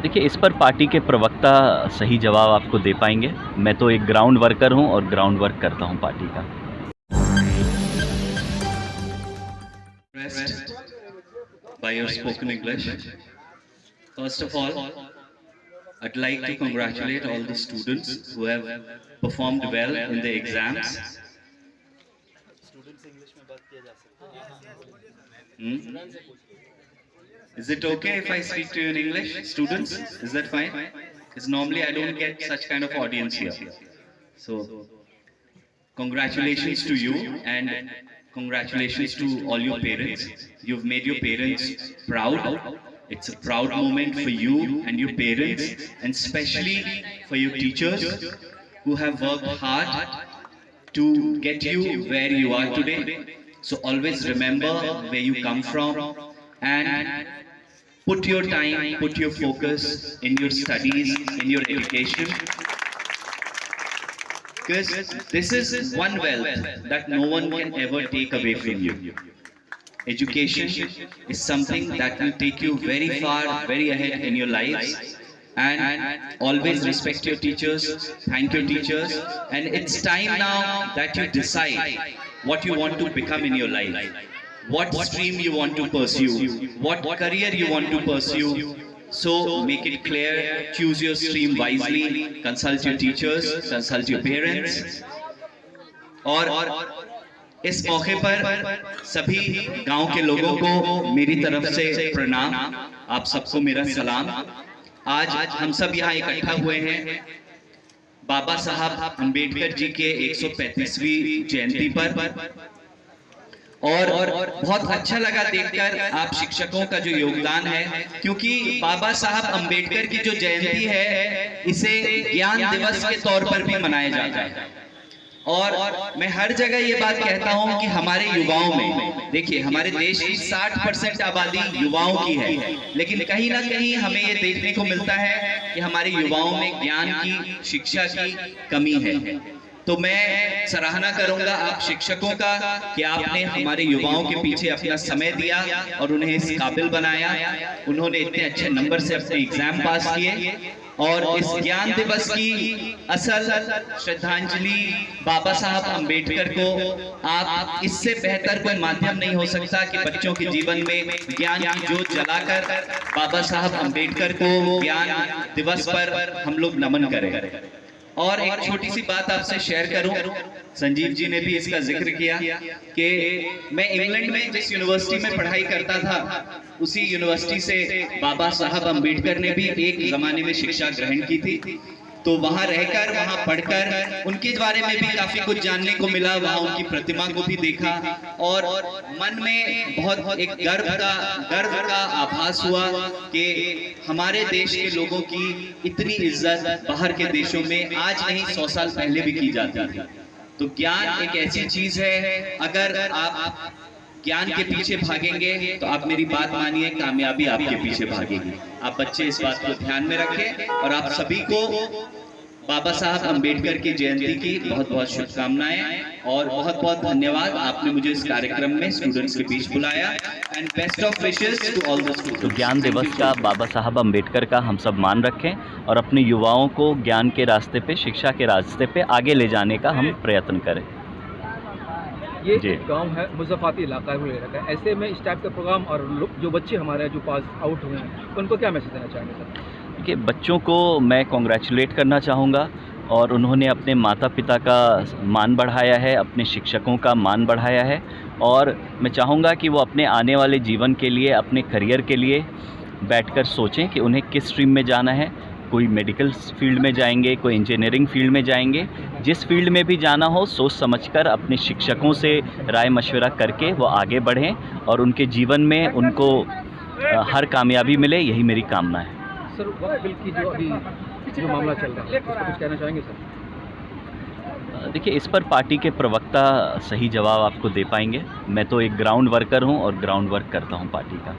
देखिए, इस पर पार्टी के प्रवक्ता सही जवाब आपको दे पाएंगे। मैं तो एक ग्राउंड वर्कर हूं और ग्राउंड वर्क करता हूं पार्टी का। By your spoken English. First of all, I'd like to congratulate all the students who have performed well in the exams. Is it okay if I speak to you in English? Students, is that fine? Because normally I don't get such kind of audience here. So, congratulations to you and congratulations to all your parents. You've made your parents proud. It's a proud moment for you and your parents, and especially for your teachers who have worked hard to get you where you are today. So always remember where you come from and put your time, put your focus in your studies, in your education. Because this is one wealth that no one can ever take away from you. Education is something that will take you very far, very ahead in your lives. And always respect your teachers, thank your teachers. And it's time now that you decide what you want to become in your life. What stream you want to pursue, what career you want to pursue. So make it clear, choose your stream wisely, consult your teachers, consult your parents. और इस मौके पर सभी गांव के लोगों को मेरी तरफ से प्रणाम, आप सबको मेरा सलाम। आज हम सब यहाँ इकट्ठा हुए हैं बाबा साहब अंबेडकर जी के 135वीं जयंती पर, और बहुत अच्छा लगा देखकर आप शिक्षकों का जो योगदान है, क्योंकि बाबा साहब अंबेडकर की जो जयंती है इसे ज्ञान दिवस के तौर पर भी मनाया जाता है। और मैं हर जगह ये बात कहता हूं कि हमारे युवाओं में, देखिए हमारे देश की 60% आबादी युवाओं की है, लेकिन कहीं ना कहीं हमें ये देखने को मिलता है कि हमारे युवाओं में ज्ञान की, शिक्षा की कमी है। तो मैं सराहना करूंगा आप शिक्षकों का कि आपने हमारे युवाओं के पीछे अपना समय दिया और उन्हें इस काबिल बनाया। उन्होंने इतने अच्छे नंबर से अपने एग्जाम पास किए, और इस ज्ञान दिवस की असल श्रद्धांजलि बाबा साहब अंबेडकर को आप इससे बेहतर कोई माध्यम नहीं हो सकता कि बच्चों के जीवन में ज्ञान की जोत जलाकर बाबा साहब अंबेडकर को ज्ञान दिवस पर हम लोग नमन करें। और एक छोटी सी बात आपसे शेयर करूं, संजीव जी ने भी इसका जिक्र किया कि मैं इंग्लैंड में जिस यूनिवर्सिटी में पढ़ाई करता था, उसी यूनिवर्सिटी से बाबा साहब अंबेडकर ने भी एक जमाने में शिक्षा ग्रहण की थी। तो वहां रहकर, वहां पढ़कर उनके बारे में भी काफी कुछ जानने को मिला, वहां उनकी प्रतिमा को भी देखा, और मन में बहुत एक गर्व का आभास हुआ कि हमारे देश के लोगों की इतनी इज्जत बाहर के देशों में आज नहीं 100 साल पहले भी की जाती थी। तो ज्ञान एक ऐसी चीज है, अगर आप ज्ञान के पीछे भागेंगे तो आप मेरी बात मानिए, कामयाबी आपके पीछे भागेगी। आप बच्चे इस बात को ध्यान में रखें, और आप सभी को बाबा साहब अंबेडकर की जयंती की बहुत बहुत शुभकामनाएं और बहुत बहुत धन्यवाद। आपने मुझे इस कार्यक्रम में स्टूडेंट्स के बीच बुलाया, and best of wishes to all the students. तो ज्ञान दिवस का बाबा साहब अंबेडकर का हम सब मान रखें और अपने युवाओं को ज्ञान के रास्ते पे, शिक्षा के रास्ते पे आगे ले जाने का हम प्रयत्न करें। ये गांव है, मुज़फ़्फ़राती इलाका है, ऐसे में इस टाइप का प्रोग्राम, और जो बच्चे हमारे जो पास आउट हुए हैं उनको क्या मैसेज देना चाहेंगे सर? देखिए, बच्चों को मैं कॉन्ग्रेचुलेट करना चाहूँगा, और उन्होंने अपने माता पिता का मान बढ़ाया है, अपने शिक्षकों का मान बढ़ाया है, और मैं चाहूँगा कि वो अपने आने वाले जीवन के लिए, अपने करियर के लिए बैठकर सोचें कि उन्हें किस स्ट्रीम में जाना है। कोई मेडिकल फील्ड में जाएंगे, कोई इंजीनियरिंग फील्ड में जाएंगे, जिस फील्ड में भी जाना हो सोच समझकर अपने शिक्षकों से राय मशवरा करके वो आगे बढ़ें और उनके जीवन में उनको हर कामयाबी मिले, यही मेरी कामना है। सर, वक्फ बिल की जो अभी जो मामला चल रहा है, उसको कुछ कहना चाहेंगे सर? देखिए, इस पर पार्टी के प्रवक्ता सही जवाब आपको दे पाएंगे। मैं तो एक ग्राउंड वर्कर हूं और ग्राउंड वर्क करता हूं पार्टी का।